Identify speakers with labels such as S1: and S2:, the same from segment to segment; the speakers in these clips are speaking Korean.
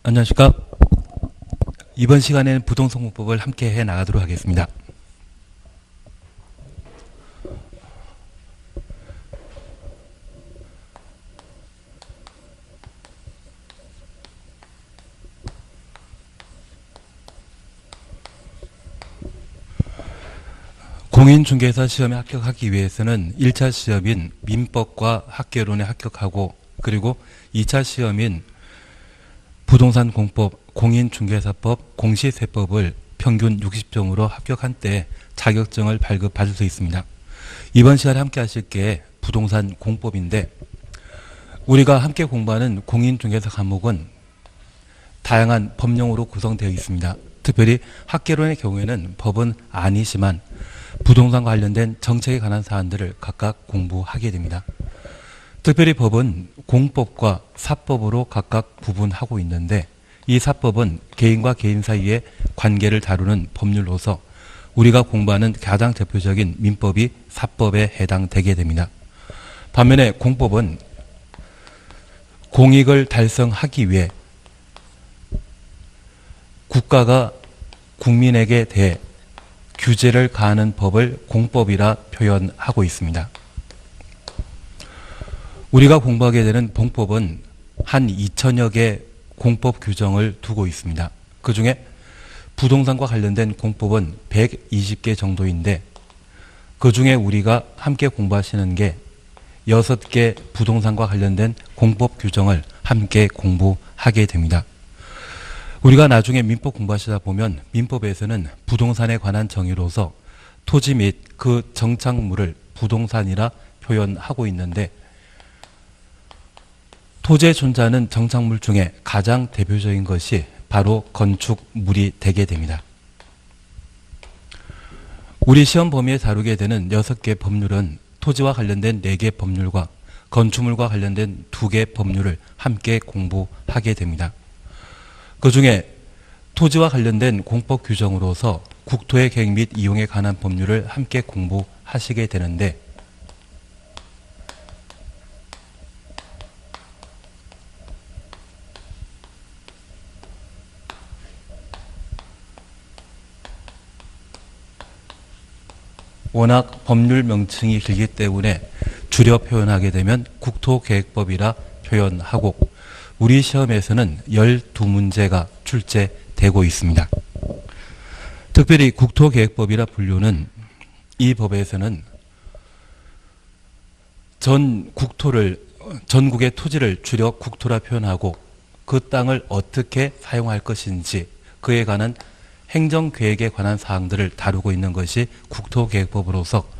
S1: 안녕하십니까. 이번 시간에는 부동산공법을 함께 해 나가도록 하겠습니다. 공인중개사 시험에 합격하기 위해서는 1차 시험인 민법과 학개론에 합격하고, 그리고 2차 시험인 부동산공법, 공인중개사법, 공시세법을 평균 60점으로 합격한 때 자격증을 발급받을 수 있습니다. 이번 시간에 함께 하실 게 부동산공법인데, 우리가 함께 공부하는 공인중개사 과목은 다양한 법령으로 구성되어 있습니다. 특별히 학개론의 경우에는 법은 아니지만 부동산과 관련된 정책에 관한 사안들을 각각 공부하게 됩니다. 특별히 법은 공법과 사법으로 각각 구분하고 있는데, 이 사법은 개인과 개인 사이의 관계를 다루는 법률로서 우리가 공부하는 가장 대표적인 민법이 사법에 해당되게 됩니다. 반면에 공법은 공익을 달성하기 위해 국가가 국민에게 대해 규제를 가하는 법을 공법이라 표현하고 있습니다. 우리가 공부하게 되는 공법은 한 2000여 개 공법 규정을 두고 있습니다. 그 중에 부동산과 관련된 공법은 120개 정도인데, 그 중에 우리가 함께 공부하시는 게 6개 부동산과 관련된 공법 규정을 함께 공부하게 됩니다. 우리가 나중에 민법 공부하시다 보면 민법에서는 부동산에 관한 정의로서 토지 및 그 정착물을 부동산이라 표현하고 있는데, 토지에 존재하는 정착물 중에 가장 대표적인 것이 바로 건축물이 되게 됩니다. 우리 시험 범위에 다루게 되는 6개 법률은 토지와 관련된 4개 법률과 건축물과 관련된 2개 법률을 함께 공부하게 됩니다. 그 중에 토지와 관련된 공법 규정으로서 국토의 계획 및 이용에 관한 법률을 함께 공부하시게 되는데, 워낙 법률 명칭이 길기 때문에 줄여 표현하게 되면 국토계획법이라 표현하고, 우리 시험에서는 12문제가 출제되고 있습니다. 특별히 국토계획법이라 분류는 이 법에서는 전국의 토지를 줄여 국토라 표현하고, 그 땅을 어떻게 사용할 것인지 그에 관한 행정계획에 관한 사항들을 다루고 있는 것이 국토계획법으로서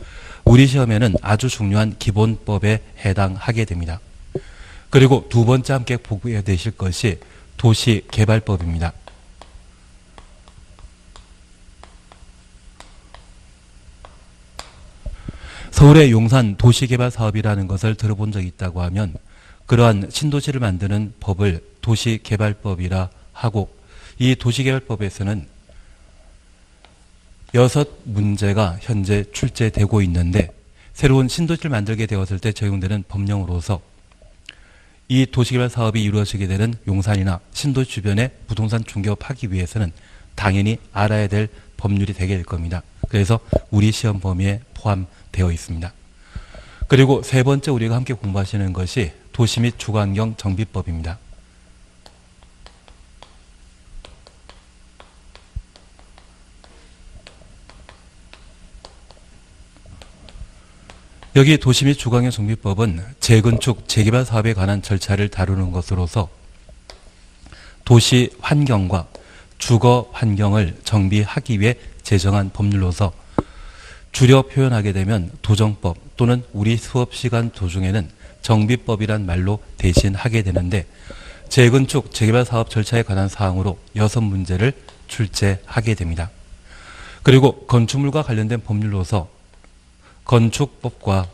S1: 우리 시험에는 아주 중요한 기본법에 해당하게 됩니다. 그리고 두 번째 함께 보게 되실 것이 도시개발법입니다. 서울의 용산 도시개발사업이라는 것을 들어본 적이 있다고 하면 그러한 신도시를 만드는 법을 도시개발법이라 하고, 이 도시개발법에서는 6문제가 현재 출제되고 있는데, 새로운 신도시를 만들게 되었을 때 적용되는 법령으로서 이 도시개발 사업이 이루어지게 되는 용산이나 신도시 주변에 부동산 중개업하기 위해서는 당연히 알아야 될 법률이 되게 될 겁니다. 그래서 우리 시험 범위에 포함되어 있습니다. 그리고 세 번째 우리가 함께 공부하시는 것이 도시 및 주거환경 정비법입니다. 여기 도시 및 주거환경 정비법은 재건축, 재개발 사업에 관한 절차를 다루는 것으로서 도시 환경과 주거 환경을 정비하기 위해 제정한 법률로서 줄여 표현하게 되면 도정법 또는 우리 수업 시간 도중에는 정비법이란 말로 대신하게 되는데, 재건축, 재개발 사업 절차에 관한 사항으로 6문제를 출제하게 됩니다. 그리고 건축물과 관련된 법률로서 건축법과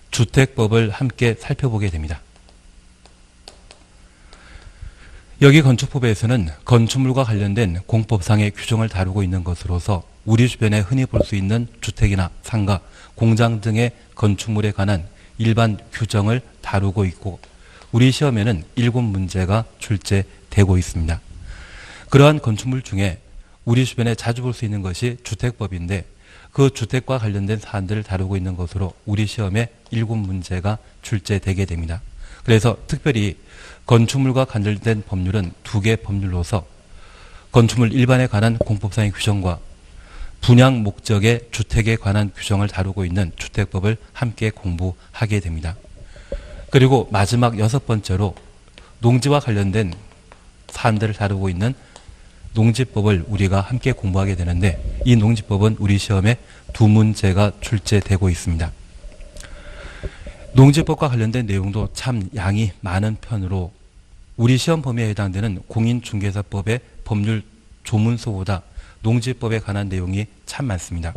S1: 주택법을 함께 살펴보게 됩니다. 여기 건축법에서는 건축물과 관련된 공법상의 규정을 다루고 있는 것으로서 우리 주변에 흔히 볼 수 있는 주택이나 상가, 공장 등의 건축물에 관한 일반 규정을 다루고 있고, 우리 시험에는 7문제가 출제되고 있습니다. 그러한 건축물 중에 우리 주변에 자주 볼 수 있는 것이 주택법인데 그 주택과 관련된 사안들을 다루고 있는 것으로 우리 시험에 7문제가 출제되게 됩니다. 그래서 특별히 건축물과 관련된 법률은 2개 법률로서 건축물 일반에 관한 공법상의 규정과 분양 목적의 주택에 관한 규정을 다루고 있는 주택법을 함께 공부하게 됩니다. 그리고 마지막 6번째로 농지와 관련된 사안들을 다루고 있는 농지법을 우리가 함께 공부하게 되는데 이 농지법은 우리 시험에 2문제가 출제되고 있습니다. 농지법과 관련된 내용도 참 양이 많은 편으로 우리 시험 범위에 해당되는 공인중개사법의 법률 조문서보다 농지법에 관한 내용이 참 많습니다.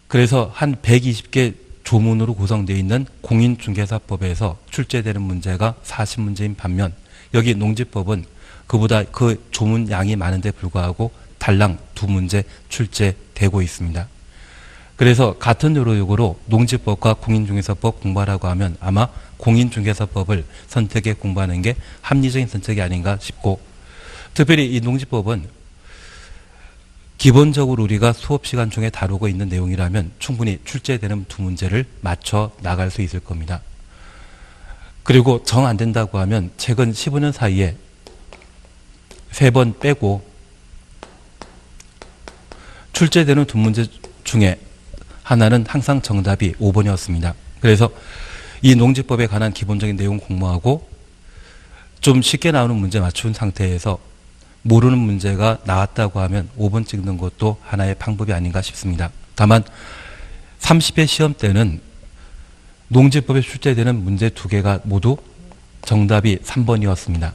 S1: 그래서 한 120개 조문으로 구성되어 있는 공인중개사법에서 출제되는 문제가 40문제인 반면 여기 농지법은 그보다 그 조문 양이 많은데 불구하고 달랑 2문제 출제되고 있습니다. 그래서 같은 요로역으로 농지법과 공인중개사법 공부하라고 하면 아마 공인중개사법을 선택해 공부하는 게 합리적인 선택이 아닌가 싶고 특별히 이 농지법은 기본적으로 우리가 수업시간 중에 다루고 있는 내용이라면 충분히 출제되는 2문제를 맞춰 나갈 수 있을 겁니다. 그리고 정 안 된다고 하면 최근 15년 사이에 3번 빼고 출제되는 2문제 중에 하나는 항상 정답이 5번이었습니다. 그래서 이 농지법에 관한 기본적인 내용 공부하고 좀 쉽게 나오는 문제 맞춘 상태에서 모르는 문제가 나왔다고 하면 5번 찍는 것도 하나의 방법이 아닌가 싶습니다. 다만 30회 시험 때는 농지법에 출제되는 문제 2개가 모두 정답이 3번이었습니다.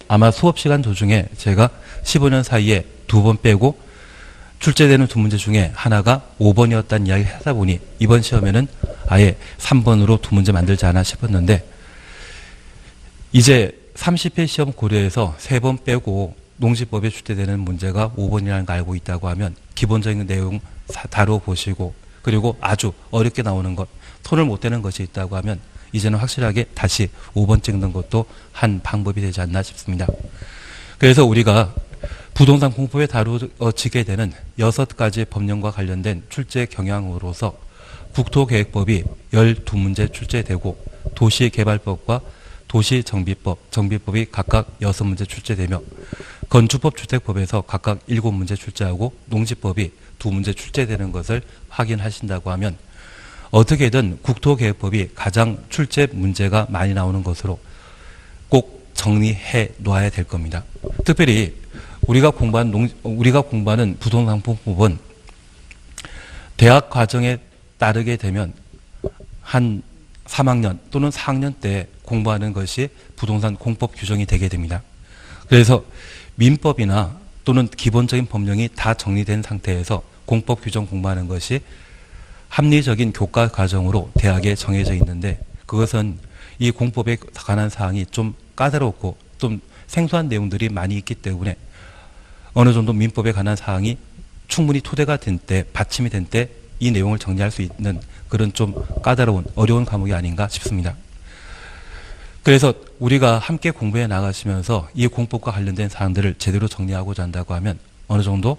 S1: 아마 수업시간 도중에 제가 15년 사이에 2번 빼고 출제되는 2문제 중에 하나가 5번이었다는 이야기를 하다 보니 이번 시험에는 아예 3번으로 2문제 만들지 않아 싶었는데 이제 30회 시험 고려해서 3번 빼고 농지법에 출제되는 문제가 5번이라는 걸 알고 있다고 하면 기본적인 내용 다뤄보시고 그리고 아주 어렵게 나오는 것, 손을 못 대는 것이 있다고 하면 이제는 확실하게 다시 5번 찍는 것도 한 방법이 되지 않나 싶습니다. 그래서 우리가 부동산 공법에 다루어지게 되는 6가지 법령과 관련된 출제 경향으로서 국토계획법이 12문제 출제되고 도시개발법과 도시정비법, 정비법이 각각 6문제 출제되며 건축법, 주택법에서 각각 7문제 출제하고 농지법이 2문제 출제되는 것을 확인하신다고 하면 어떻게든 국토계획법이 가장 출제 문제가 많이 나오는 것으로 꼭 정리해 놓아야 될 겁니다. 특별히 우리가 공부하는 부동산공법은 대학 과정에 따르게 되면 한 3학년 또는 4학년 때 공부하는 것이 부동산 공법 규정이 되게 됩니다. 그래서 민법이나 또는 기본적인 법령이 다 정리된 상태에서 공법 규정 공부하는 것이 합리적인 교과 과정으로 대학에 정해져 있는데 그것은 이 공법에 관한 사항이 좀 까다롭고 좀 생소한 내용들이 많이 있기 때문에 어느 정도 민법에 관한 사항이 충분히 토대가 된 때, 받침이 된 때 이 내용을 정리할 수 있는 그런 좀 까다로운 어려운 과목이 아닌가 싶습니다. 그래서 우리가 함께 공부해 나가시면서 이 공법과 관련된 사항들을 제대로 정리하고자 한다고 하면 어느 정도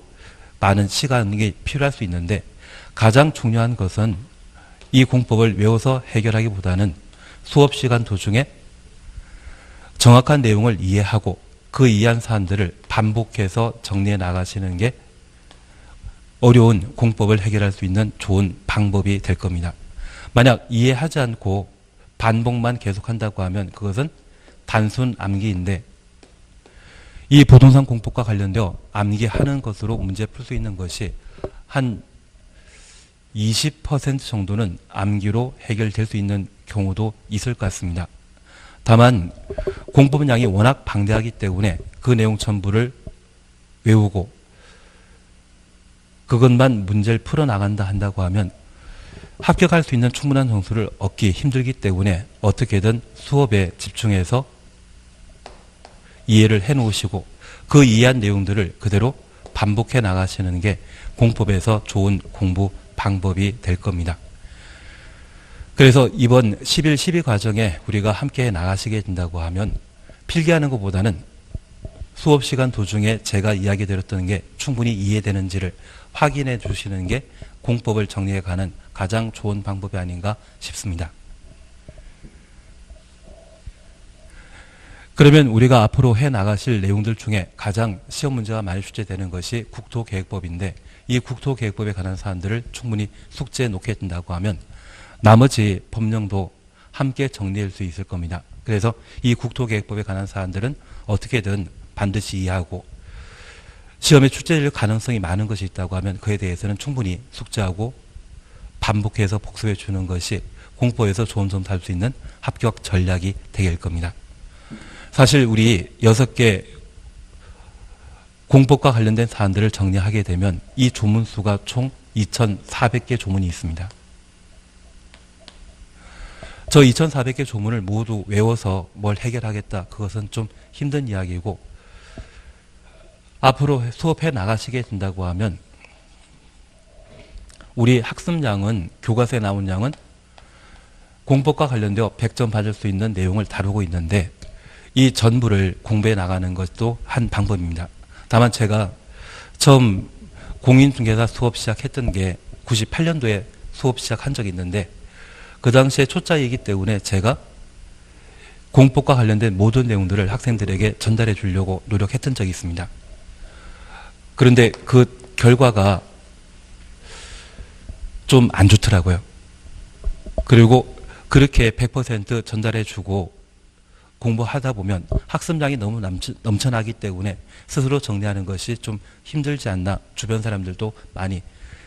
S1: 많은 시간이 필요할 수 있는데 가장 중요한 것은 이 공법을 외워서 해결하기보다는 수업 시간 도중에 정확한 내용을 이해하고 그 이해한 사안들을 반복해서 정리해 나가시는 게 어려운 공법을 해결할 수 있는 좋은 방법이 될 겁니다. 만약 이해하지 않고 반복만 계속한다고 하면 그것은 단순 암기인데 이 부동산 공법과 관련되어 암기하는 것으로 문제 풀 수 있는 것이 한 20% 정도는 암기로 해결될 수 있는 경우도 있을 것 같습니다. 다만 공법 양이 워낙 방대하기 때문에 그 내용 전부를 외우고 그것만 문제를 풀어나간다 한다고 하면 합격할 수 있는 충분한 점수를 얻기 힘들기 때문에 어떻게든 수업에 집중해서 이해를 해 놓으시고 그 이해한 내용들을 그대로 반복해 나가시는 게 공법에서 좋은 공부 방법이 될 겁니다. 그래서 이번 11, 12 과정에 우리가 함께 나가시게 된다고 하면 필기하는 것보다는 수업 시간 도중에 제가 이야기 드렸던 게 충분히 이해되는지를 확인해 주시는 게 공법을 정리해 가는 가장 좋은 방법이 아닌가 싶습니다. 그러면 우리가 앞으로 해 나가실 내용들 중에 가장 시험 문제가 많이 출제되는 것이 국토계획법인데, 이 국토계획법에 관한 사안들을 충분히 숙제해 놓게 된다고 하면 나머지 법령도 함께 정리할 수 있을 겁니다. 그래서 이 국토계획법에 관한 사안들은 어떻게든 반드시 이해하고, 시험에 출제될 가능성이 많은 것이 있다고 하면 그에 대해서는 충분히 숙제하고 반복해서 복습해 주는 것이 공포에서 좋은 점수 할 수 있는 합격 전략이 되게 될 겁니다. 사실 우리 6개 공법과 관련된 사안들을 정리하게 되면 이 조문수가 총 2,400개 조문이 있습니다. 저 2,400개 조문을 모두 외워서 뭘 해결하겠다, 그것은 좀 힘든 이야기고, 앞으로 수업해 나가시게 된다고 하면 우리 학습량은, 교과서에 나온 양은 공법과 관련되어 100점 받을 수 있는 내용을 다루고 있는데, 이 전부를 공부해 나가는 것도 한 방법입니다. 다만 제가 처음 공인중개사 수업 시작했던 게 98년도에 수업 시작한 적이 있는데, 그 당시에 초짜이기 때문에 제가 공법과 관련된 모든 내용들을 학생들에게 전달해 주려고 노력했던 적이 있습니다. 그런데 그 결과가 좀 안 좋더라고요. 그리고 그렇게 100% 전달해 주고 공부하다 보면 학습량이 너무 넘쳐나기 때문에 스스로 정리하는 것이 좀 힘들지 않나, 주변 사람들도 많이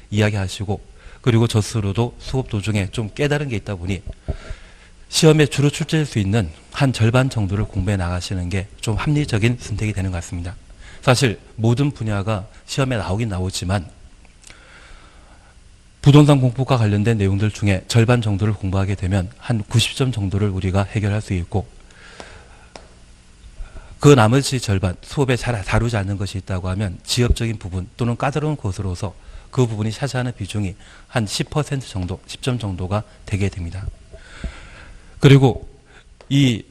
S1: 이야기하시고, 그리고 저 스스로도 수업 도중에 좀 깨달은 게 있다 보니 시험에 주로 출제할 수 있는 한 절반 정도를 공부해 나가시는 게 좀 합리적인 선택이 되는 것 같습니다. 사실 모든 분야가 시험에 나오긴 나오지만 부동산 공법과 관련된 내용들 중에 절반 정도를 공부하게 되면 한 90점 정도를 우리가 해결할 수 있고, 그 나머지 절반, 수업에 잘 다루지 않는 것이 있다고 하면 지엽적인 부분 또는 까다로운 것으로서 그 부분이 차지하는 비중이 한 10% 정도, 10점 정도가 되게 됩니다. 그리고 이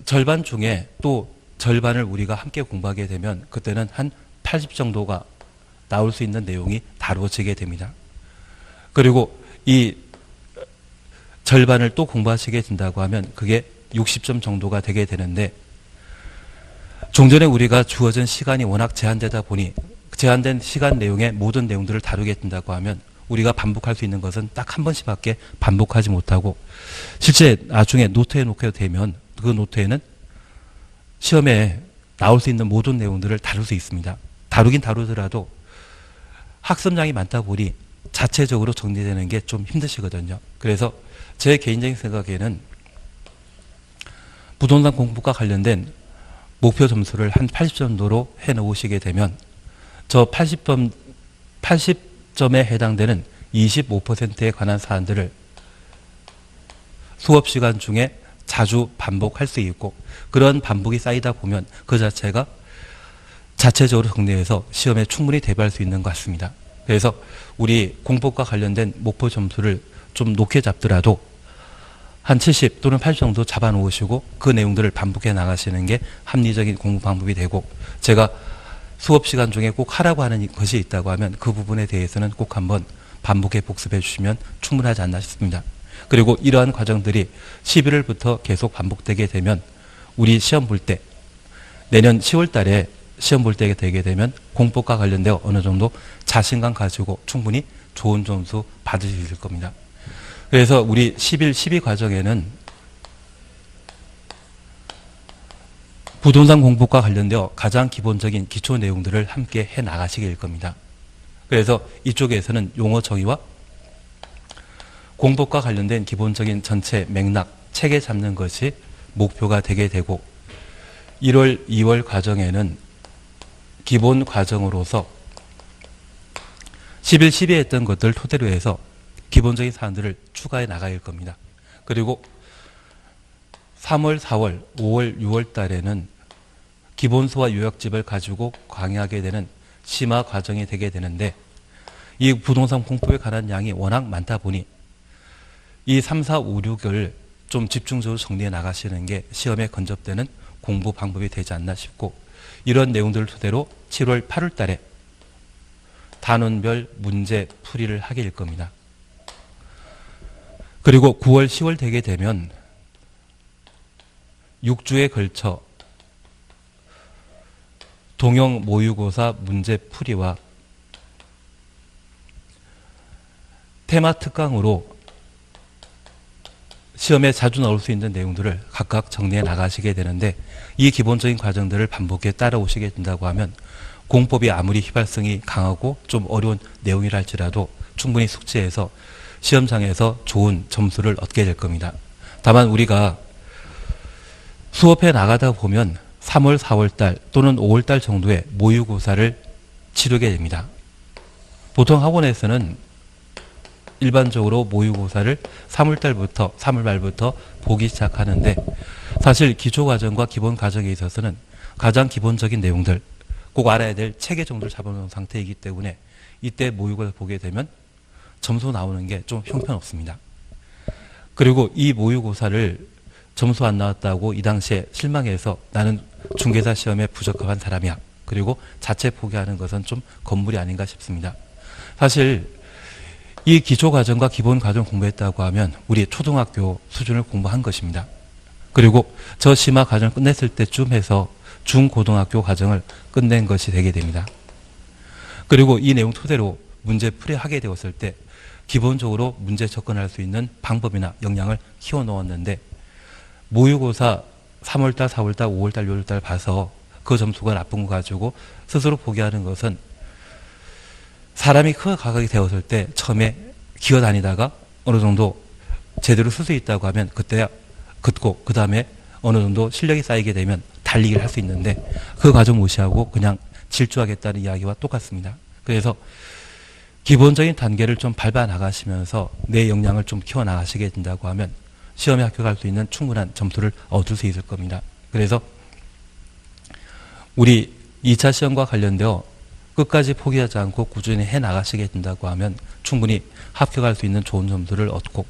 S1: 절반 중에 또 절반을 우리가 함께 공부하게 되면 그때는 한 80 정도가 나올 수 있는 내용이 다루어지게 됩니다. 그리고 이 절반을 또 공부하시게 된다고 하면 그게 60점 정도가 되게 되는데, 종전에 우리가 주어진 시간이 워낙 제한되다 보니 제한된 시간 내용의 모든 내용들을 다루게 된다고 하면 우리가 반복할 수 있는 것은 딱 한 번씩밖에 반복하지 못하고, 실제 나중에 노트에 놓게 되면 그 노트에는 시험에 나올 수 있는 모든 내용들을 다룰 수 있습니다. 다루긴 다루더라도 학습량이 많다 보니 자체적으로 정리되는 게 좀 힘드시거든요. 그래서 제 개인적인 생각에는 부동산 공부과 관련된 목표 점수를 한 80점 정도로 해놓으시게 되면 저 80점에 해당되는 25%에 관한 사안들을 수업 시간 중에 자주 반복할 수 있고, 그런 반복이 쌓이다 보면 그 자체가 자체적으로 정리해서 시험에 충분히 대비할 수 있는 것 같습니다. 그래서 우리 공법과 관련된 목표 점수를 좀 높게 잡더라도 한 70 또는 80 정도 잡아 놓으시고 그 내용들을 반복해 나가시는 게 합리적인 공부 방법이 되고, 제가 수업 시간 중에 꼭 하라고 하는 것이 있다고 하면 그 부분에 대해서는 꼭 한번 반복해 복습해 주시면 충분하지 않나 싶습니다. 그리고 이러한 과정들이 11월부터 계속 반복되게 되면 우리 시험 볼 때, 내년 10월 달에 시험 볼 때 되게 되면 공법과 관련되어 어느 정도 자신감 가지고 충분히 좋은 점수 받을 수 있을 겁니다. 그래서 우리 11, 12 과정에는 부동산 공법과 관련되어 가장 기본적인 기초 내용들을 함께 해 나가시게 될 겁니다. 그래서 이쪽에서는 용어 정의와 공법과 관련된 기본적인 전체 맥락, 체계 잡는 것이 목표가 되게 되고, 1월, 2월 과정에는 기본 과정으로서 11, 12에 했던 것들을 토대로 해서 기본적인 사안들을 추가해 나가야 할 겁니다. 그리고 3월, 4월, 5월, 6월 달에는 기본서와 요약집을 가지고 강의하게 되는 심화 과정이 되게 되는데, 이 부동산 공법에 관한 양이 워낙 많다 보니 이 3, 4, 5, 6을 좀 집중적으로 정리해 나가시는 게 시험에 건접되는 공부 방법이 되지 않나 싶고, 이런 내용들을 토대로 7월, 8월 달에 단원별 문제 풀이를 하게 될 겁니다. 그리고 9월, 10월 되게 되면 6주에 걸쳐 동형 모의고사 문제 풀이와 테마 특강으로 시험에 자주 나올 수 있는 내용들을 각각 정리해 나가시게 되는데, 이 기본적인 과정들을 반복해 따라오시게 된다고 하면 공법이 아무리 휘발성이 강하고 좀 어려운 내용이라 할지라도 충분히 숙지해서 시험장에서 좋은 점수를 얻게 될 겁니다. 다만 우리가 수업해 나가다 보면 3월, 4월달 또는 5월달 정도에 모의고사를 치르게 됩니다. 보통 학원에서는 일반적으로 모의고사를 3월달부터 3월 말부터 보기 시작하는데, 사실 기초과정과 기본과정에 있어서는 가장 기본적인 내용들, 꼭 알아야 될 체계 정도를 잡아놓은 상태이기 때문에 이때 모의고사 보게 되면 점수 나오는 게 좀 형편없습니다. 그리고 이 모의고사를 점수 안 나왔다고 이 당시에 실망해서 나는 중개사 시험에 부적합한 사람이야, 그리고 자체 포기하는 것은 좀 건물이 아닌가 싶습니다. 사실 이 기초과정과 기본과정 공부했다고 하면 우리 초등학교 수준을 공부한 것입니다. 그리고 저 심화 과정을 끝냈을 때쯤 해서 중고등학교 과정을 끝낸 것이 되게 됩니다. 그리고 이 내용 토대로 문제 풀이하게 되었을 때 기본적으로 문제 접근할 수 있는 방법이나 역량을 키워 넣었는데, 모의고사 3월달, 4월달, 5월달, 6월달 봐서 그 점수가 나쁜 거 가지고 스스로 포기하는 것은 사람이 크게 가각이 되었을 때 처음에 기어다니다가 어느 정도 제대로 쓸 수 있다고 하면 그때야 긋고 그 다음에 어느 정도 실력이 쌓이게 되면 달리기를 할 수 있는데, 그 과정 무시하고 그냥 질주하겠다는 이야기와 똑같습니다. 그래서 기본적인 단계를 좀 밟아 나가시면서 내 역량을 좀 키워 나가시게 된다고 하면 시험에 합격할 수 있는 충분한 점수를 얻을 수 있을 겁니다. 그래서 우리 2차 시험과 관련되어 끝까지 포기하지 않고 꾸준히 해 나가시게 된다고 하면 충분히 합격할 수 있는 좋은 점수를 얻고,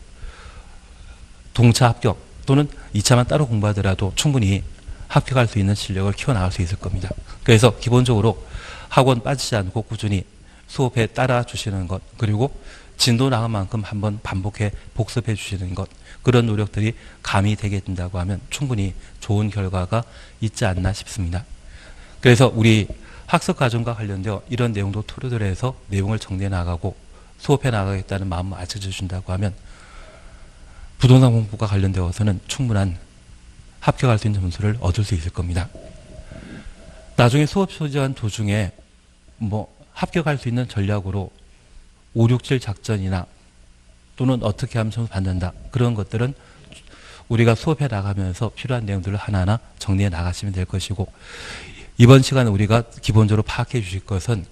S1: 동차 합격 또는 2차만 따로 공부하더라도 충분히 합격할 수 있는 실력을 키워나갈 수 있을 겁니다. 그래서 기본적으로 학원 빠지지 않고 꾸준히 수업에 따라 주시는 것, 그리고 진도 나간 만큼 한번 반복해 복습해 주시는 것, 그런 노력들이 가미되게 된다고 하면 충분히 좋은 결과가 있지 않나 싶습니다. 그래서 우리 학습 과정과 관련되어 이런 내용도 토대로 해서 내용을 정리해 나가고 수업해 나가겠다는 마음을 알려주신다고 하면 부동산 공부과 관련되어서는 충분한 합격할 수 있는 점수를 얻을 수 있을 겁니다. 나중에 수업 소지한 도중에 합격할 수 있는 전략으로 5, 6, 7 작전이나 또는 어떻게 하면 점수 받는다, 그런 것들은 우리가 수업해 나가면서 필요한 내용들을 하나하나 정리해 나가시면 될 것이고, 이번 시간에 우리가 기본적으로 파악해 주실 것은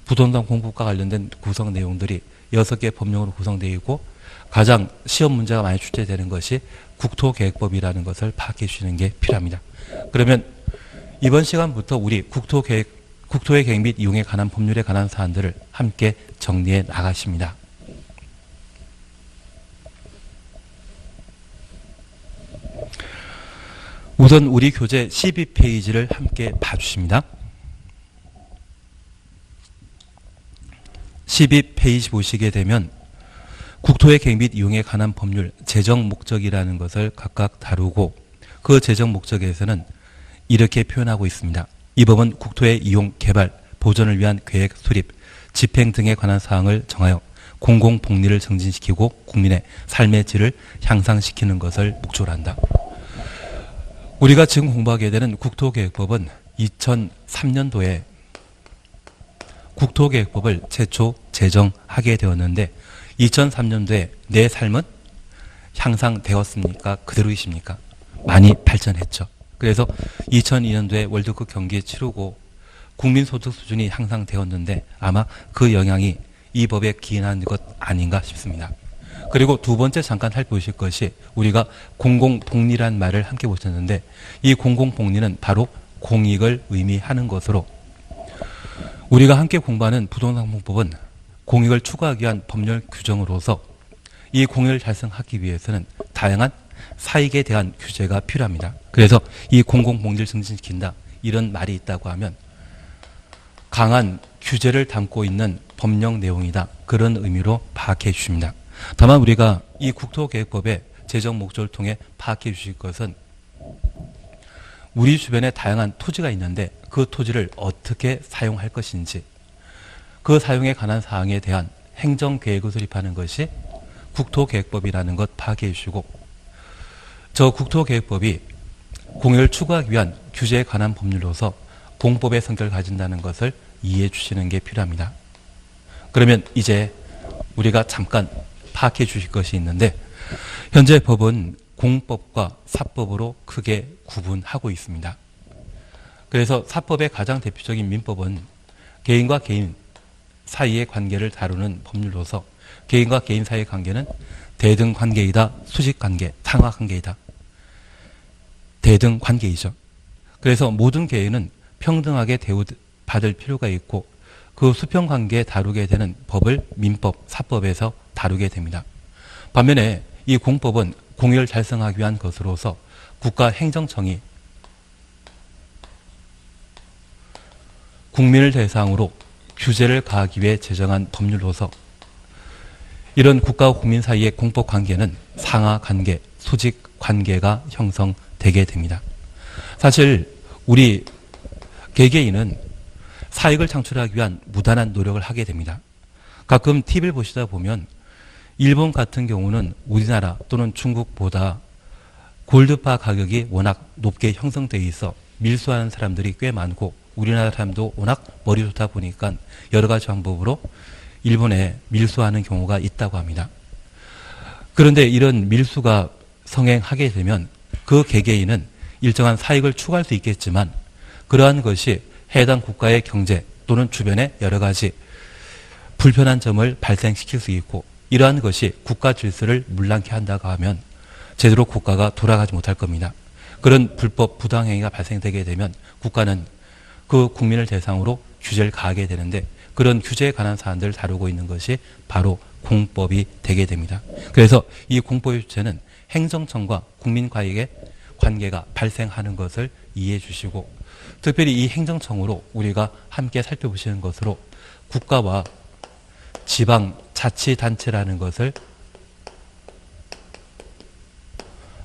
S1: 부동산 공부과 관련된 구성 내용들이 6개 법령으로 구성되어 있고, 가장 시험 문제가 많이 출제되는 것이 국토계획법이라는 것을 파악해 주시는 게 필요합니다. 그러면 이번 시간부터 우리 국토의 계획 및 이용에 관한 법률에 관한 사안들을 함께 정리해 나가십니다. 우선 우리 교재 12페이지를 함께 봐주십니다. 12페이지 보시게 되면 국토의 계획 및 이용에 관한 법률 재정 목적이라는 것을 각각 다루고, 그 재정 목적에서는 이렇게 표현하고 있습니다. 이 법은 국토의 이용, 개발, 보존을 위한 계획, 수립, 집행 등에 관한 사항을 정하여 공공복리를 증진시키고 국민의 삶의 질을 향상시키는 것을 목적으로 한다. 우리가 지금 공부하게 되는 국토계획법은 2003년도에 국토계획법을 최초 제정하게 되었는데, 2003년도에 내 삶은 향상되었습니까? 그대로이십니까? 많이 발전했죠. 그래서 2002년도에 월드컵 경기 치르고 국민소득 수준이 향상되었는데 아마 그 영향이 이 법에 기인한 것 아닌가 싶습니다. 그리고 두 번째 잠깐 살펴보실 것이 우리가 공공복리란 말을 함께 보셨는데, 이 공공복리는 바로 공익을 의미하는 것으로, 우리가 함께 공부하는 부동산공법은 공익을 추구하기 위한 법률 규정으로서 이 공익을 달성하기 위해서는 다양한 사익에 대한 규제가 필요합니다. 그래서 이 공공복리를 증진시킨다 이런 말이 있다고 하면 강한 규제를 담고 있는 법령 내용이다 그런 의미로 파악해 주십니다. 다만 우리가 이 국토계획법의 제정 목적을 통해 파악해 주실 것은 우리 주변에 다양한 토지가 있는데 그 토지를 어떻게 사용할 것인지 그 사용에 관한 사항에 대한 행정계획을 수립하는 것이 국토계획법이라는 것 파악해 주시고 저 국토계획법이 공익을 추구하기 위한 규제에 관한 법률로서 공법의 성격을 가진다는 것을 이해해 주시는 게 필요합니다. 그러면 이제 우리가 잠깐 파악해 주실 것이 있는데 현재 법은 공법과 사법으로 크게 구분하고 있습니다. 그래서 사법의 가장 대표적인 민법은 개인과 개인 사이의 관계를 다루는 법률로서 개인과 개인 사이의 관계는 대등관계이다, 수직관계, 상하관계이다. 대등관계이죠. 그래서 모든 개인은 평등하게 대우받을 필요가 있고 그 수평관계에 다루게 되는 법을 민법, 사법에서 다루게 됩니다. 반면에 이 공법은 공익을 달성하기 위한 것으로서 국가행정청이 국민을 대상으로 규제를 가하기 위해 제정한 법률로서 이런 국가와 국민 사이의 공법관계는 상하관계, 수직관계가 형성되게 됩니다. 사실 우리 개개인은 사익을 창출하기 위한 무단한 노력을 하게 됩니다. 가끔 TV를 보시다 보면 일본 같은 경우는 우리나라 또는 중국보다 골드바 가격이 워낙 높게 형성되어 있어 밀수하는 사람들이 꽤 많고 우리나라 사람도 워낙 머리 좋다 보니까 여러 가지 방법으로 일본에 밀수하는 경우가 있다고 합니다. 그런데 이런 밀수가 성행하게 되면 그 개개인은 일정한 사익을 추구할 수 있겠지만 그러한 것이 해당 국가의 경제 또는 주변의 여러 가지 불편한 점을 발생시킬 수 있고 이러한 것이 국가 질서를 문란케 한다고 하면 제대로 국가가 돌아가지 못할 겁니다. 그런 불법 부당행위가 발생되게 되면 국가는 그 국민을 대상으로 규제를 가하게 되는데 그런 규제에 관한 사안들을 다루고 있는 것이 바로 공법이 되게 됩니다. 그래서 이 공법의 주체는 행정청과 국민과의 관계가 발생하는 것을 이해해 주시고 특별히 이 행정청으로 우리가 함께 살펴보시는 것으로 국가와 지방자치단체라는 것을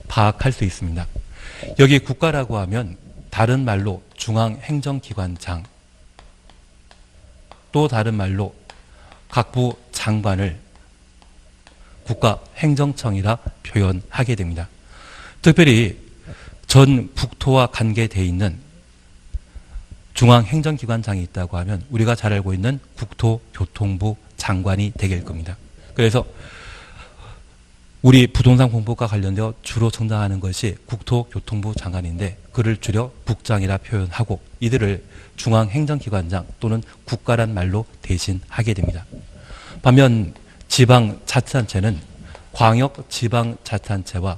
S1: 파악할 수 있습니다. 여기 국가라고 하면 다른 말로 중앙행정기관장 또 다른 말로 각부 장관을 국가행정청이라 표현하게 됩니다. 특별히 전 국토와 관계되어 있는 중앙행정기관장이 있다고 하면 우리가 잘 알고 있는 국토교통부 장관이 되길 겁니다. 그래서 우리 부동산 공법과 관련되어 주로承担하는 것이 국토교통부 장관인데 그를 줄여 국장이라 표현하고 이들을 중앙행정기관장 또는 국가란 말로 대신하게 됩니다. 반면 지방자치단체는 광역지방자치단체와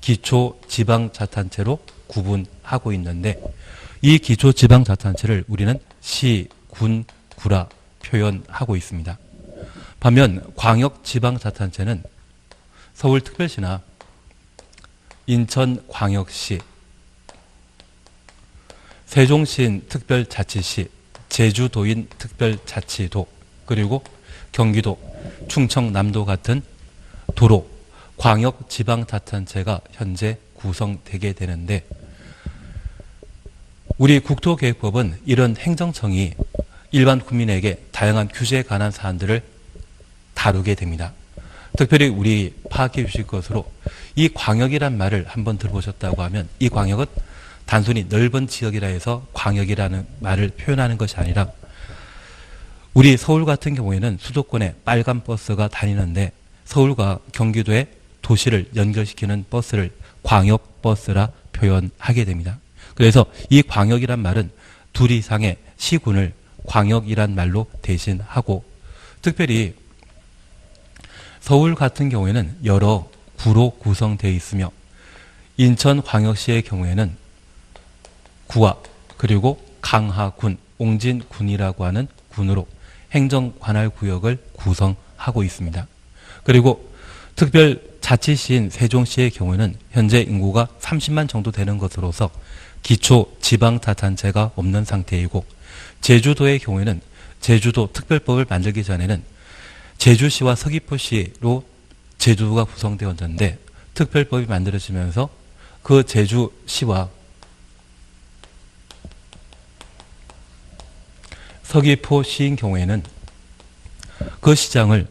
S1: 기초지방자치단체로 구분하고 있는데 이 기초지방자치단체를 우리는 시, 군, 구라 표현하고 있습니다. 반면 광역지방자치단체는 서울특별시나 인천광역시, 세종시인 특별자치시, 제주도인 특별자치도, 그리고 경기도, 충청남도 같은 도로, 광역지방자치단체가 현재 구성되게 되는데 우리 국토계획법은 이런 행정청이 일반 국민에게 다양한 규제에 관한 사안들을 다루게 됩니다. 특별히 우리 파악해 주실 것으로 이 광역이란 말을 한번 들어보셨다고 하면 이 광역은 단순히 넓은 지역이라 해서 광역이라는 말을 표현하는 것이 아니라 우리 서울 같은 경우에는 수도권에 빨간 버스가 다니는데 서울과 경기도의 도시를 연결시키는 버스를 광역버스라 표현하게 됩니다. 그래서 이 광역이란 말은 둘 이상의 시군을 광역이란 말로 대신하고 특별히 서울 같은 경우에는 여러 구로 구성되어 있으며 인천광역시의 경우에는 구와 그리고 강하군, 옹진군이라고 하는 군으로 행정관할구역을 구성하고 있습니다. 그리고 특별자치시인 세종시의 경우에는 현재 인구가 30만 정도 되는 것으로서 기초 지방자치단체가 없는 상태이고, 제주도의 경우에는 제주도 특별법을 만들기 전에는 제주시와 서귀포시로 제주도가 구성되었는데, 특별법이 만들어지면서 그 제주시와 서귀포시인 경우에는 그 시장을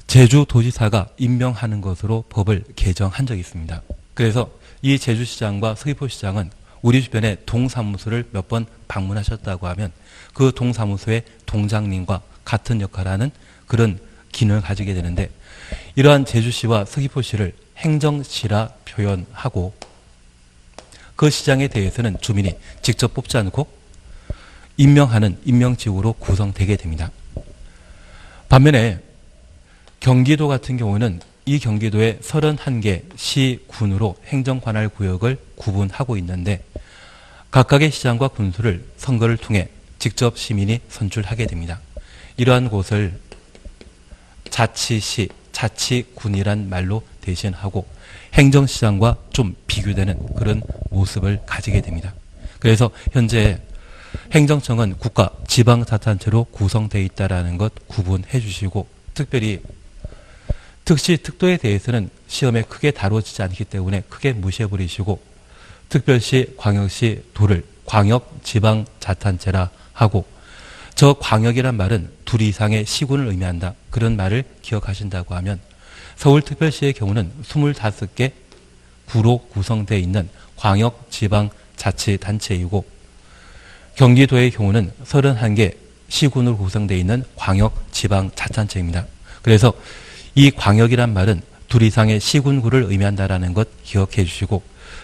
S1: 제주도지사가 임명하는 것으로 법을 개정한 적이 있습니다. 그래서 이 제주시장과 서귀포시장은 우리 주변에 동사무소를 몇 번 방문하셨다고 하면 그 동사무소의 동장님과 같은 역할을 하는 그런 기능을 가지게 되는데, 이러한 제주시와 서귀포시를 행정시라 표현하고, 그 시장에 대해서는 주민이 직접 뽑지 않고 임명하는 임명직으로 구성되게 됩니다. 반면에 경기도 같은 경우는 이 경기도의 31개 시군으로 행정관할구역을 구분하고 있는데, 각각의 시장과 군수를 선거를 통해 직접 시민이 선출하게 됩니다. 이러한 곳을 자치시, 자치군이란 말로 대신하고 행정시장과 좀 비교되는 그런 모습을 가지게 됩니다. 그래서 현재 행정청은 국가 지방자치단체로 구성되어 있다는 것 구분해 주시고, 특별히 특시, 특도에 대해서는 시험에 크게 다뤄지지 않기 때문에 크게 무시해버리시고, 특별시, 광역시, 도를 광역지방자치단체라 하고, 저 광역이란 말은 둘 이상의 시군을 의미한다, 그런 말을 기억하신다고 하면, 서울특별시의 경우는 25개 구로 구성되어 있는 광역지방자치단체이고, 경기도의 경우는 31개 시군으로 구성되어 있는 광역지방자치단체입니다. 그래서 이 광역이란 말은 둘 이상의 시군구를 의미한다는 것 기억해 주시고,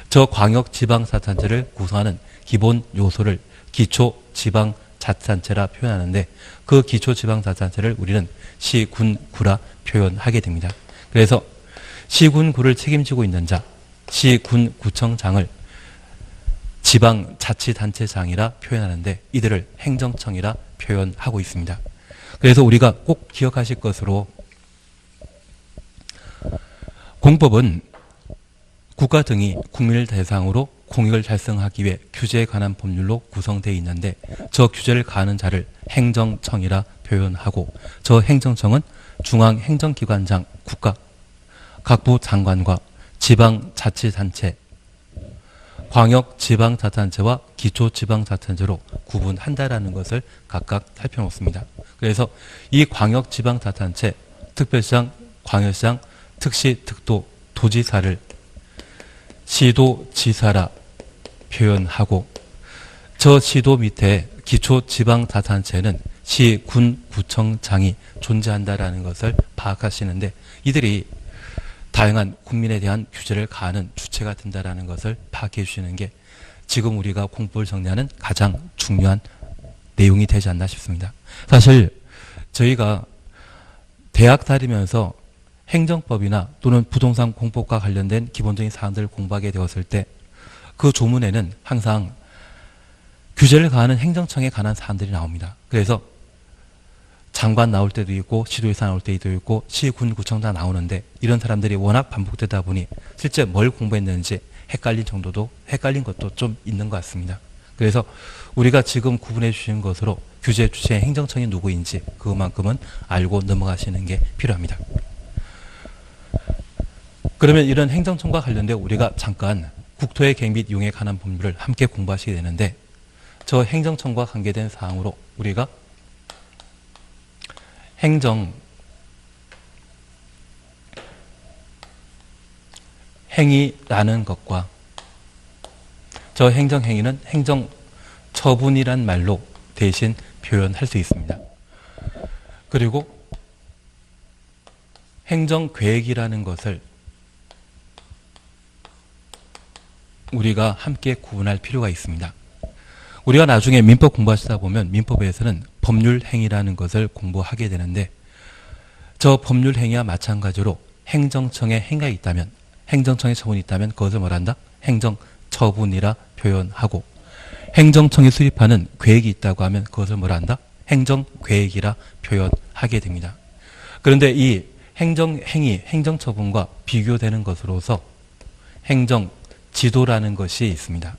S1: 저 광역지방자치단체를 구성하는 기본 요소를 기초지방자치단체라 표현하는데, 그 기초지방자치단체를 우리는 시군구라 표현하게 됩니다. 그래서 시군구를 책임지고 있는 자, 시군구청장을 지방자치단체장이라 표현하는데, 이들을 행정청이라 표현하고 있습니다. 그래서 우리가 꼭 기억하실 것으로, 공법은 국가 등이 국민을 대상으로 공익을 달성하기 위해 규제에 관한 법률로 구성되어 있는데, 저 규제를 가하는 자를 행정청이라 표현하고, 저 행정청은 중앙행정기관장, 국가 각부 장관과 지방자치단체, 광역지방자치단체와 기초지방자치단체로 구분한다라는 것을 각각 살펴놓습니다. 그래서 이 광역지방자치단체, 특별시장, 광역시장, 특시, 특도, 도지사를 시도지사라 표현하고, 저 시도 밑에 기초지방자치단체는 시, 군, 구청장이 존재한다라는 것을 파악하시는데, 이들이 다양한 국민에 대한 규제를 가하는 주체가 된다라는 것을 파악해 주시는 게 지금 우리가 공법을 정리하는 가장 중요한 내용이 되지 않나 싶습니다. 사실 저희가 대학 다니면서 행정법이나 또는 부동산 공법과 관련된 기본적인 사항들을 공부하게 되었을 때, 그 조문에는 항상 규제를 가하는 행정청에 관한 사항들이 나옵니다. 그래서 장관 나올 때도 있고 시도지사 나올 때도 있고 시군구청장 나오는데, 이런 사람들이 워낙 반복되다 보니 실제 뭘 공부했는지 헷갈린 것도 좀 있는 것 같습니다. 그래서 우리가 지금 구분해 주신 것으로 규제 주체의 행정청이 누구인지 그것만큼은 알고 넘어가시는 게 필요합니다. 그러면 이런 행정청과 관련된 우리가 잠깐 국토의 계획 및 이용에 관한 법률을 함께 공부하시게 되는데, 저 행정청과 관계된 사항으로 우리가 행정행위라는 것과, 저 행정행위는 행정처분이란 말로 대신 표현할 수 있습니다. 그리고 행정계획이라는 것을 우리가 함께 구분할 필요가 있습니다. 우리가 나중에 민법 공부하시다 보면 민법에서는 법률행위라는 것을 공부하게 되는데, 저 법률행위와 마찬가지로 행정청의 행위가 있다면, 행정청의 처분이 있다면 그것을 뭐란다? 행정처분이라 표현하고, 행정청이 수립하는 계획이 있다고 하면 그것을 뭐란다? 행정계획이라 표현하게 됩니다. 그런데 이 행정행위, 행정처분과 비교되는 것으로서 행정지도라는 것이 있습니다.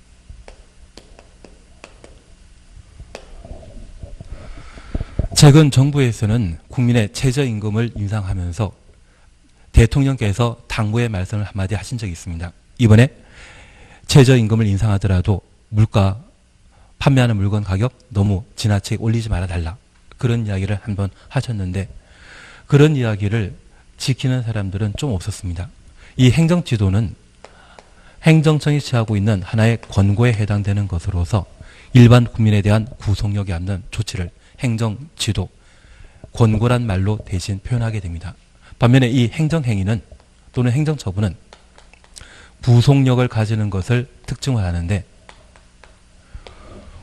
S1: 최근 정부에서는 국민의 최저임금을 인상하면서 대통령께서 당부의 말씀을 한마디 하신 적이 있습니다. 이번에 최저임금을 인상하더라도 물가, 판매하는 물건 가격 너무 지나치게 올리지 말아달라. 그런 이야기를 한번 하셨는데 그런 이야기를 지키는 사람들은 좀 없었습니다. 이 행정지도는 행정청이 취하고 있는 하나의 권고에 해당되는 것으로서 일반 국민에 대한 구속력이 없는 조치를 행정지도, 권고란 말로 대신 표현하게 됩니다. 반면에 이 행정행위는 또는 행정처분은 구속력을 가지는 것을 특징을 하는데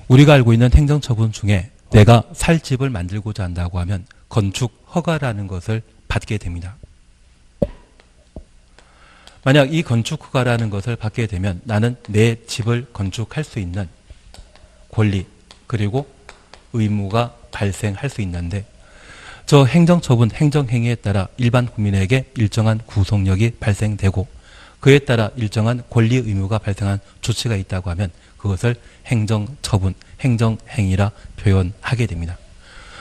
S1: 우리가 알고 있는 행정처분 중에 내가 살 집을 만들고자 한다고 하면 건축 허가라는 것을 받게 됩니다. 만약 이 건축 허가라는 것을 받게 되면 나는 내 집을 건축할 수 있는 권리 그리고 의무가 발생할 수 있는데 저 행정처분, 행정행위에 따라 일반 국민에게 일정한 구속력이 발생되고 그에 따라 일정한 권리 의무가 발생한 조치가 있다고 하면 그것을 행정처분, 행정행위라 표현하게 됩니다.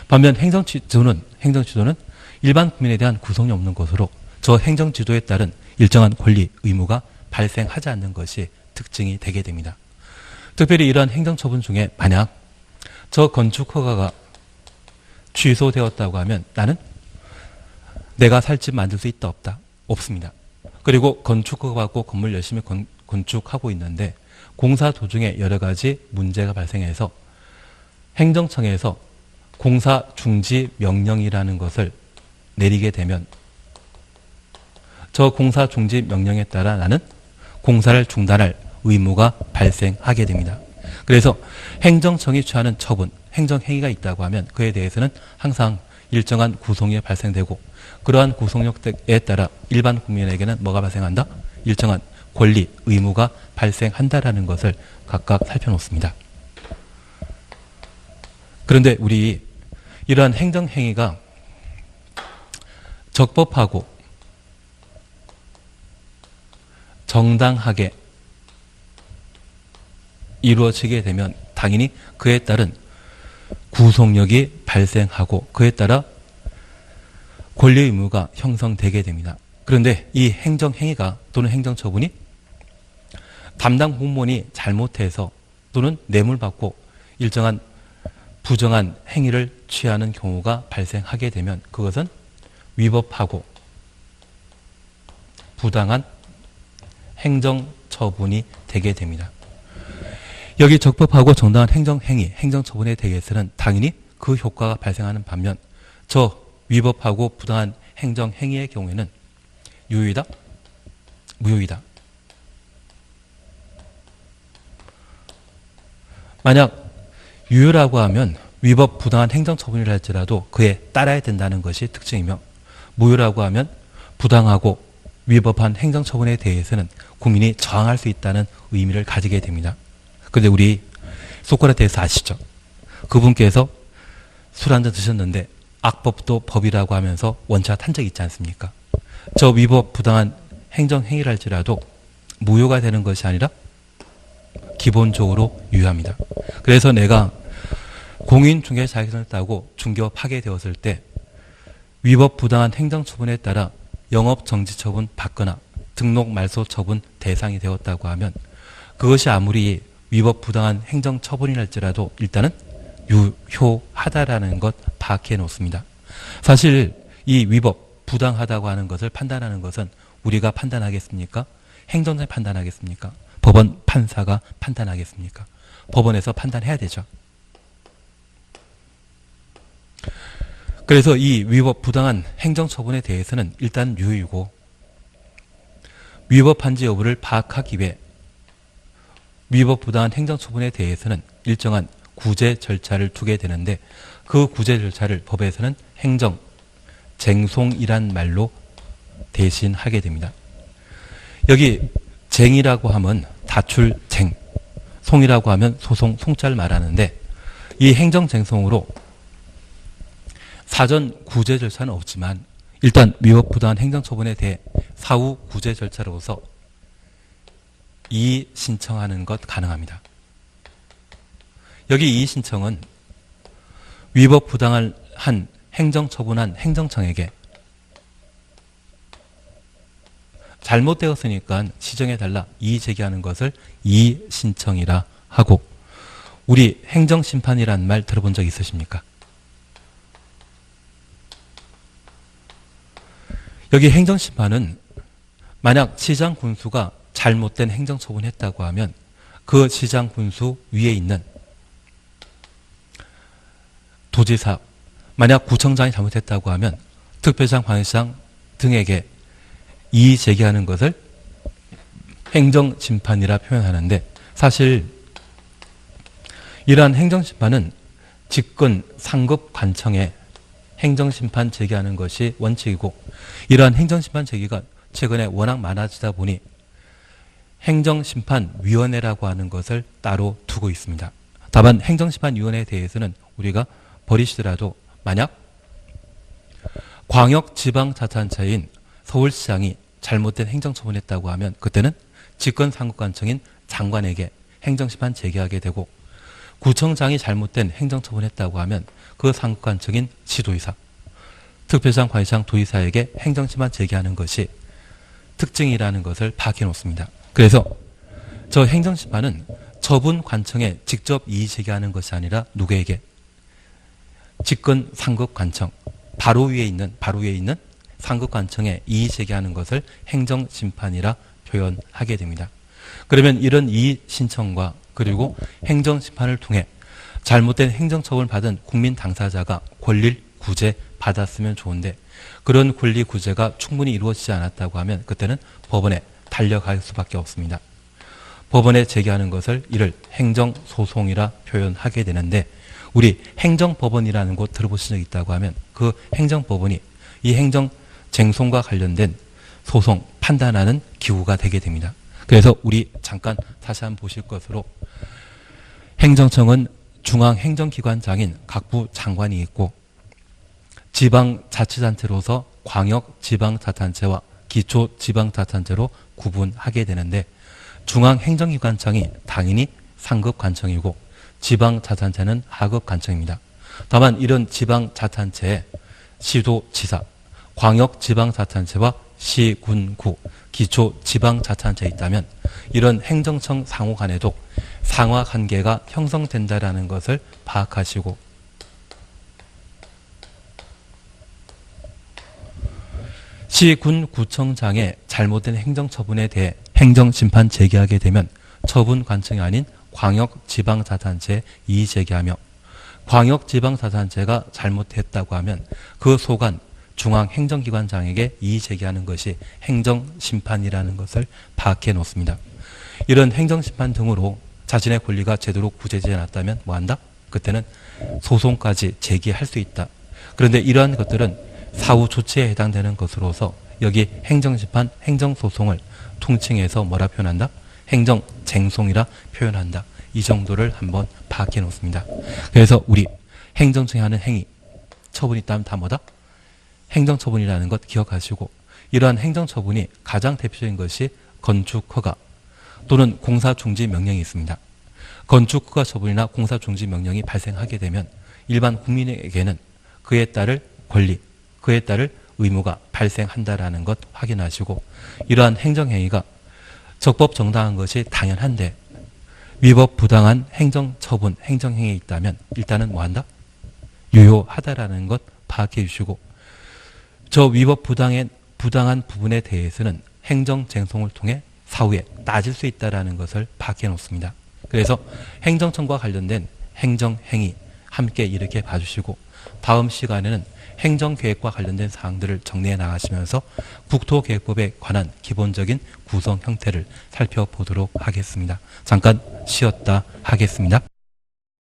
S1: 반면 행정지도는 일반 국민에 대한 구속력 없는 것으로 저 행정지도에 따른 일정한 권리, 의무가 발생하지 않는 것이 특징이 되게 됩니다. 특별히 이러한 행정처분 중에 만약 저 건축허가가 취소되었다고 하면 나는 내가 살 집 만들 수 있다 없다? 없습니다. 그리고 건축허가 받고 건물 열심히 건축하고 있는데 공사 도중에 여러 가지 문제가 발생해서 행정청에서 공사 중지 명령이라는 것을 내리게 되면 저 공사 중지 명령에 따라 나는 공사를 중단할 의무가 발생하게 됩니다. 그래서 행정청이 취하는 처분, 행정행위가 있다고 하면 그에 대해서는 항상 일정한 구속력이 발생되고 그러한 구속력에 따라 일반 국민에게는 뭐가 발생한다? 일정한 권리, 의무가 발생한다라는 것을 각각 살펴놓습니다. 그런데 우리 이러한 행정행위가 적법하고 정당하게 이루어지게 되면 당연히 그에 따른 구속력이 발생하고 그에 따라 권리 의무가 형성되게 됩니다. 그런데 이 행정행위가 또는 행정처분이 담당 공무원이 잘못해서 또는 뇌물받고 일정한 부정한 행위를 취하는 경우가 발생하게 되면 그것은 위법하고 부당한 행정처분이 되게 됩니다. 여기 적법하고 정당한 행정행위, 행정처분에 대해서는 당연히 그 효과가 발생하는 반면 저 위법하고 부당한 행정행위의 경우에는 유효이다? 무효이다? 만약 유효라고 하면 위법 부당한 행정처분이라 할지라도 그에 따라야 된다는 것이 특징이며 무효라고 하면 부당하고 위법한 행정처분에 대해서는 국민이 저항할 수 있다는 의미를 가지게 됩니다. 그런데 우리 소크라테스 아시죠? 그분께서 술 한잔 드셨는데 악법도 법이라고 하면서 원샷 한 적이 있지 않습니까? 저 위법 부당한 행정행위를 할지라도 무효가 되는 것이 아니라 기본적으로 유효합니다. 그래서 내가 공인중개사 자격증을 따고 중개업하게 되었을 때 위법 부당한 행정처분에 따라 영업정지처분 받거나 등록 말소 처분 대상이 되었다고 하면 그것이 아무리 위법 부당한 행정처분이랄지라도 일단은 유효하다라는 것 파악해 놓습니다. 사실 이 위법 부당하다고 하는 것을 판단하는 것은 우리가 판단하겠습니까? 행정장이 판단하겠습니까? 법원 판사가 판단하겠습니까? 법원에서 판단해야 되죠. 그래서 이 위법 부당한 행정처분에 대해서는 일단 유효이고 위법한지 여부를 파악하기 위해 위법 부당한 행정처분에 대해서는 일정한 구제 절차를 두게 되는데 그 구제 절차를 법에서는 행정쟁송이란 말로 대신하게 됩니다. 여기 쟁이라고 하면 다출쟁, 송이라고 하면 소송, 송자를 말하는데 이 행정쟁송으로 사전 구제 절차는 없지만 일단 위법부당한 행정처분에 대해 사후 구제 절차로서 이의 신청하는 것 가능합니다. 여기 이의 신청은 위법부당한 행정처분한 행정청에게 잘못되었으니까 시정해달라 이의 제기하는 것을 이의 신청이라 하고, 우리 행정심판이라는 말 들어본 적 있으십니까? 여기 행정심판은 만약 시장 군수가 잘못된 행정처분했다고 하면 그 시장 군수 위에 있는 도지사, 만약 구청장이 잘못했다고 하면 특별시장, 광역시장 등에게 이의 제기하는 것을 행정심판이라 표현하는데, 사실 이러한 행정심판은 직권 상급 관청에 행정심판 제기하는 것이 원칙이고, 이러한 행정심판 제기가 최근에 워낙 많아지다 보니 행정심판위원회라고 하는 것을 따로 두고 있습니다. 다만 행정심판위원회에 대해서는 우리가 버리시더라도 만약 광역지방자치단체인 서울시장이 잘못된 행정처분했다고 하면 그때는 직권상급관청인 장관에게 행정심판 제기하게 되고, 구청장이 잘못된 행정처분했다고 하면 그 상급관청인 시도의사, 특별시장, 광역시장, 도의사에게 행정심판 제기하는 것이 특징이라는 것을 파악해 놓습니다. 그래서 저 행정심판은 처분관청에 직접 이의 제기하는 것이 아니라 누구에게? 직권상급관청, 바로 위에 있는 상급관청에 이의 제기하는 것을 행정심판이라 표현하게 됩니다. 그러면 이런 이의 신청과 그리고 행정심판을 통해 잘못된 행정처분을 받은 국민 당사자가 권리를 구제받았으면 좋은데, 그런 권리 구제가 충분히 이루어지지 않았다고 하면 그때는 법원에 달려갈 수밖에 없습니다. 법원에 제기하는 것을 이를 행정소송이라 표현하게 되는데, 우리 행정법원이라는 곳 들어보신 적 있다고 하면 그 행정법원이 이 행정쟁송과 관련된 소송 판단하는 기구가 되게 됩니다. 그래서 우리 잠깐 다시 한번 보실 것으로, 행정청은 중앙행정기관장인 각부 장관이 있고, 지방자치단체로서 광역지방자치단체와 기초지방자치단체로 구분하게 되는데, 중앙행정기관장이 당연히 상급관청이고 지방자치단체는 하급관청입니다. 다만 이런 지방자치단체에 시도지사, 광역지방자치단체와 시, 군, 구, 기초지방자치단체에 있다면 이런 행정청 상호 간에도 상하관계가 형성된다라는 것을 파악하시고, 시, 군, 구청장의 잘못된 행정처분에 대해 행정심판 제기하게 되면 처분관청이 아닌 광역지방자치단체에 이의 제기하며, 광역지방자치단체가 잘못했다고 하면 그 소관 중앙행정기관장에게 이의 제기하는 것이 행정심판이라는 것을 파악해 놓습니다. 이런 행정심판 등으로 자신의 권리가 제대로 구제되지 않았다면 뭐한다? 그때는 소송까지 제기할 수 있다. 그런데 이러한 것들은 사후 조치에 해당되는 것으로서 여기 행정심판, 행정소송을 통칭해서 뭐라 표현한다? 행정쟁송이라 표현한다. 이 정도를 한번 파악해 놓습니다. 그래서 우리 행정청이 하는 행위, 처분이 있다면 다 뭐다? 행정처분이라는 것 기억하시고, 이러한 행정처분이 가장 대표적인 것이 건축허가 또는 공사중지명령이 있습니다. 건축허가 처분이나 공사중지명령이 발생하게 되면 일반 국민에게는 그에 따를 권리, 그에 따를 의무가 발생한다라는 것 확인하시고, 이러한 행정행위가 적법정당한 것이 당연한데 위법부당한 행정처분, 행정행위에 있다면 일단은 뭐한다? 유효하다라는 것 파악해 주시고, 저 위법부당한 부분에 대해서는 행정쟁송을 통해 사후에 따질 수 있다라는 것을 파악해 놓습니다. 그래서 행정청과 관련된 행정행위 함께 이렇게 봐주시고, 다음 시간에는 행정계획과 관련된 사항들을 정리해 나가시면서 국토계획법에 관한 기본적인 구성 형태를 살펴보도록 하겠습니다. 잠깐 쉬었다 하겠습니다.